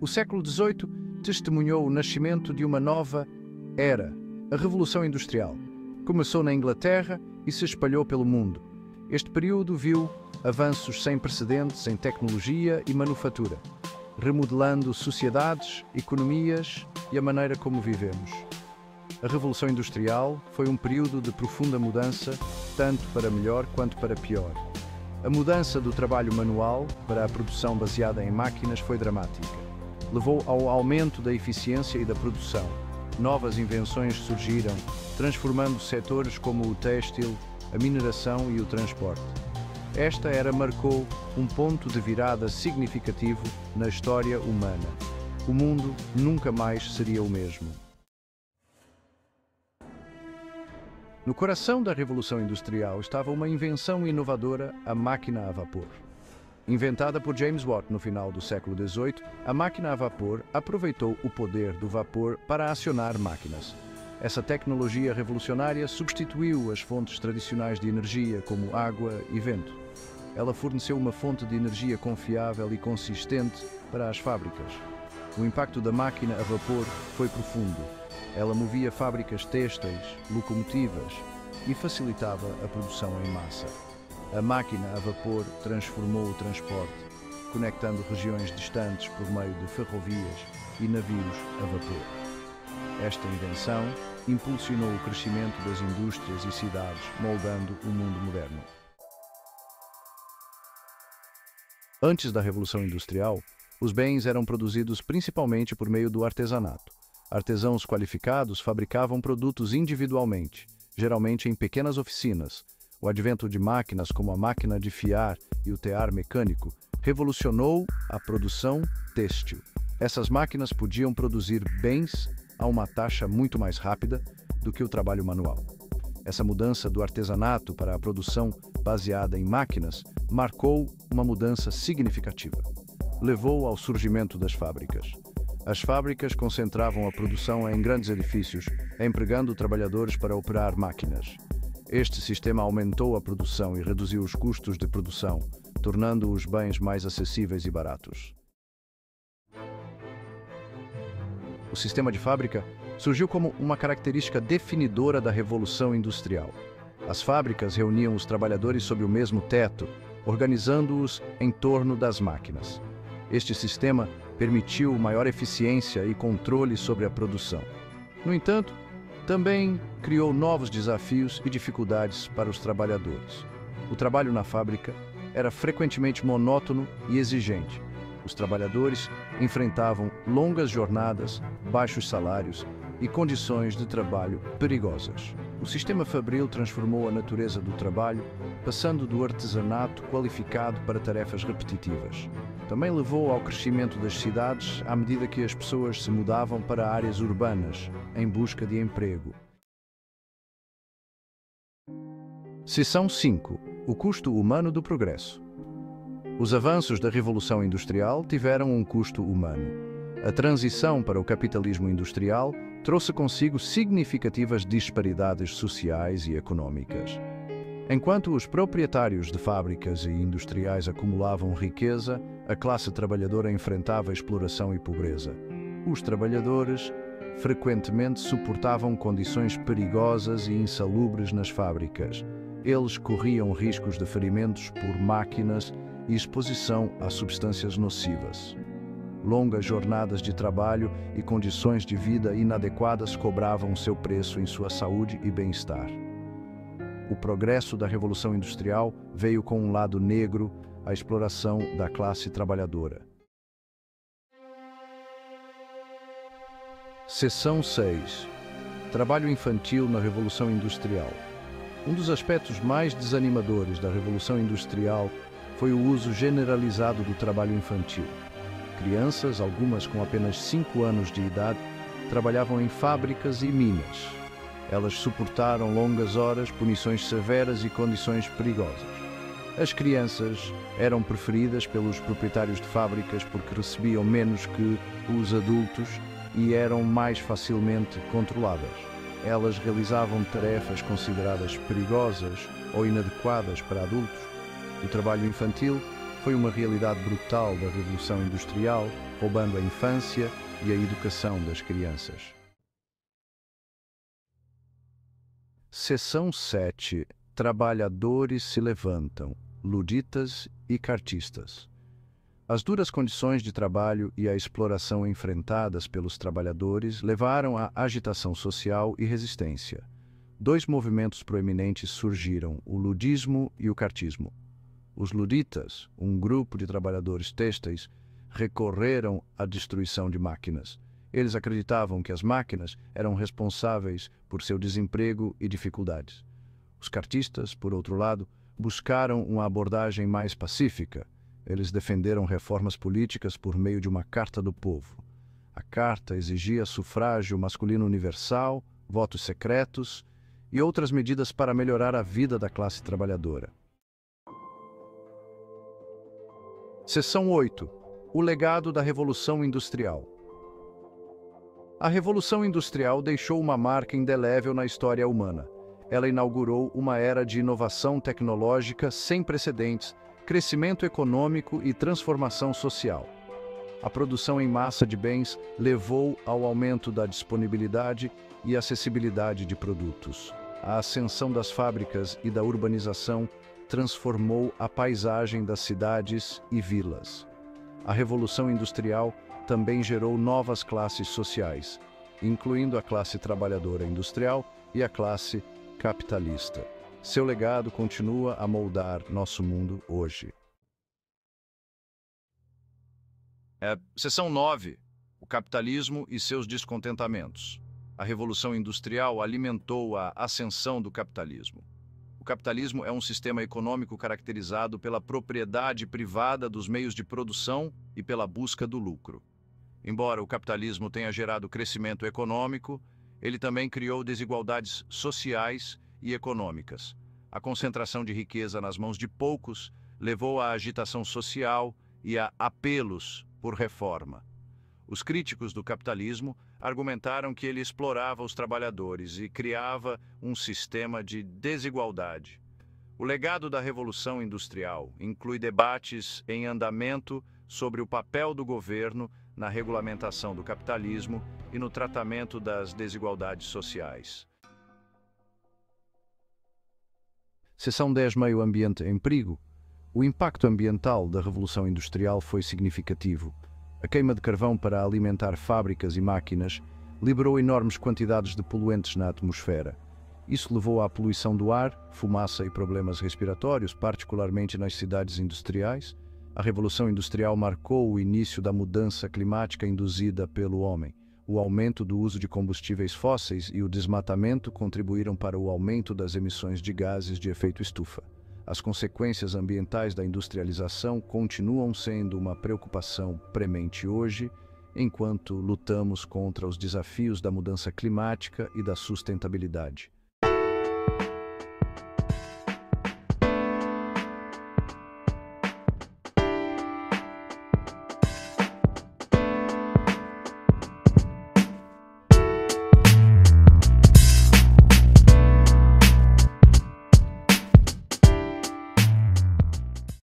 O século XVIII testemunhou o nascimento de uma nova era, a Revolução Industrial. Começou na Inglaterra e se espalhou pelo mundo. Este período viu avanços sem precedentes em tecnologia e manufatura, remodelando sociedades, economias e a maneira como vivemos. A Revolução Industrial foi um período de profunda mudança, tanto para melhor quanto para pior. A mudança do trabalho manual para a produção baseada em máquinas foi dramática. Levou ao aumento da eficiência e da produção. Novas invenções surgiram, transformando setores como o têxtil, a mineração e o transporte. Esta era marcou um ponto de virada significativo na história humana. O mundo nunca mais seria o mesmo. No coração da Revolução Industrial estava uma invenção inovadora, a máquina a vapor. Inventada por James Watt no final do século XVIII, a máquina a vapor aproveitou o poder do vapor para acionar máquinas. Essa tecnologia revolucionária substituiu as fontes tradicionais de energia, como água e vento. Ela forneceu uma fonte de energia confiável e consistente para as fábricas. O impacto da máquina a vapor foi profundo. Ela movia fábricas têxteis, locomotivas e facilitava a produção em massa. A máquina a vapor transformou o transporte, conectando regiões distantes por meio de ferrovias e navios a vapor. Esta invenção impulsionou o crescimento das indústrias e cidades, moldando o mundo moderno. Antes da Revolução Industrial, os bens eram produzidos principalmente por meio do artesanato. Artesãos qualificados fabricavam produtos individualmente, geralmente em pequenas oficinas. O advento de máquinas como a máquina de fiar e o tear mecânico revolucionou a produção têxtil. Essas máquinas podiam produzir bens a uma taxa muito mais rápida do que o trabalho manual. Essa mudança do artesanato para a produção baseada em máquinas marcou uma mudança significativa. Levou ao surgimento das fábricas. As fábricas concentravam a produção em grandes edifícios, empregando trabalhadores para operar máquinas. Este sistema aumentou a produção e reduziu os custos de produção, tornando os bens mais acessíveis e baratos. O sistema de fábrica surgiu como uma característica definidora da Revolução Industrial. As fábricas reuniam os trabalhadores sob o mesmo teto, organizando-os em torno das máquinas. Este sistema permitiu maior eficiência e controle sobre a produção. No entanto, também criou novos desafios e dificuldades para os trabalhadores. O trabalho na fábrica era frequentemente monótono e exigente. Os trabalhadores enfrentavam longas jornadas, baixos salários e condições de trabalho perigosas. O sistema fabril transformou a natureza do trabalho, passando do artesanato qualificado para tarefas repetitivas. Também levou ao crescimento das cidades à medida que as pessoas se mudavam para áreas urbanas, em busca de emprego. Seção 5. O custo humano do progresso. Os avanços da Revolução Industrial tiveram um custo humano. A transição para o capitalismo industrial trouxe consigo significativas disparidades sociais e econômicas. Enquanto os proprietários de fábricas e industriais acumulavam riqueza, a classe trabalhadora enfrentava exploração e pobreza. Os trabalhadores frequentemente suportavam condições perigosas e insalubres nas fábricas. Eles corriam riscos de ferimentos por máquinas e exposição a substâncias nocivas. Longas jornadas de trabalho e condições de vida inadequadas cobravam seu preço em sua saúde e bem-estar. O progresso da Revolução Industrial veio com um lado negro, a exploração da classe trabalhadora. Seção 6. Trabalho infantil na Revolução Industrial. Um dos aspectos mais desanimadores da Revolução Industrial foi o uso generalizado do trabalho infantil. Crianças, algumas com apenas 5 anos de idade, trabalhavam em fábricas e minas. Elas suportaram longas horas, punições severas e condições perigosas. As crianças eram preferidas pelos proprietários de fábricas porque recebiam menos que os adultos e eram mais facilmente controladas. Elas realizavam tarefas consideradas perigosas ou inadequadas para adultos. O trabalho infantil foi uma realidade brutal da Revolução Industrial, roubando a infância e a educação das crianças. Seção 7. Trabalhadores se levantam, luditas e cartistas. As duras condições de trabalho e a exploração enfrentadas pelos trabalhadores levaram à agitação social e resistência. Dois movimentos proeminentes surgiram, o ludismo e o cartismo. Os luditas, um grupo de trabalhadores têxteis, recorreram à destruição de máquinas. Eles acreditavam que as máquinas eram responsáveis por seu desemprego e dificuldades. Os cartistas, por outro lado, buscaram uma abordagem mais pacífica. Eles defenderam reformas políticas por meio de uma Carta do Povo. A carta exigia sufrágio masculino universal, votos secretos e outras medidas para melhorar a vida da classe trabalhadora. Seção 8. O legado da Revolução Industrial. A Revolução Industrial deixou uma marca indelével na história humana. Ela inaugurou uma era de inovação tecnológica sem precedentes, crescimento econômico e transformação social. A produção em massa de bens levou ao aumento da disponibilidade e acessibilidade de produtos. A ascensão das fábricas e da urbanização transformou a paisagem das cidades e vilas. A Revolução Industrial também gerou novas classes sociais, incluindo a classe trabalhadora industrial e a classe capitalista. Seu legado continua a moldar nosso mundo hoje. Seção 9. O capitalismo e seus descontentamentos. A Revolução Industrial alimentou a ascensão do capitalismo. O capitalismo é um sistema econômico caracterizado pela propriedade privada dos meios de produção e pela busca do lucro. Embora o capitalismo tenha gerado crescimento econômico, ele também criou desigualdades sociais e econômicas. A concentração de riqueza nas mãos de poucos levou à agitação social e a apelos por reforma. Os críticos do capitalismo argumentaram que ele explorava os trabalhadores e criava um sistema de desigualdade. O legado da Revolução Industrial inclui debates em andamento sobre o papel do governo na regulamentação do capitalismo e no tratamento das desigualdades sociais. Seção 10. Meio ambiente em perigo. O impacto ambiental da Revolução Industrial foi significativo. A queima de carvão para alimentar fábricas e máquinas liberou enormes quantidades de poluentes na atmosfera. Isso levou à poluição do ar, fumaça e problemas respiratórios, particularmente nas cidades industriais. A Revolução Industrial marcou o início da mudança climática induzida pelo homem. O aumento do uso de combustíveis fósseis e o desmatamento contribuíram para o aumento das emissões de gases de efeito estufa. As consequências ambientais da industrialização continuam sendo uma preocupação premente hoje, enquanto lutamos contra os desafios da mudança climática e da sustentabilidade.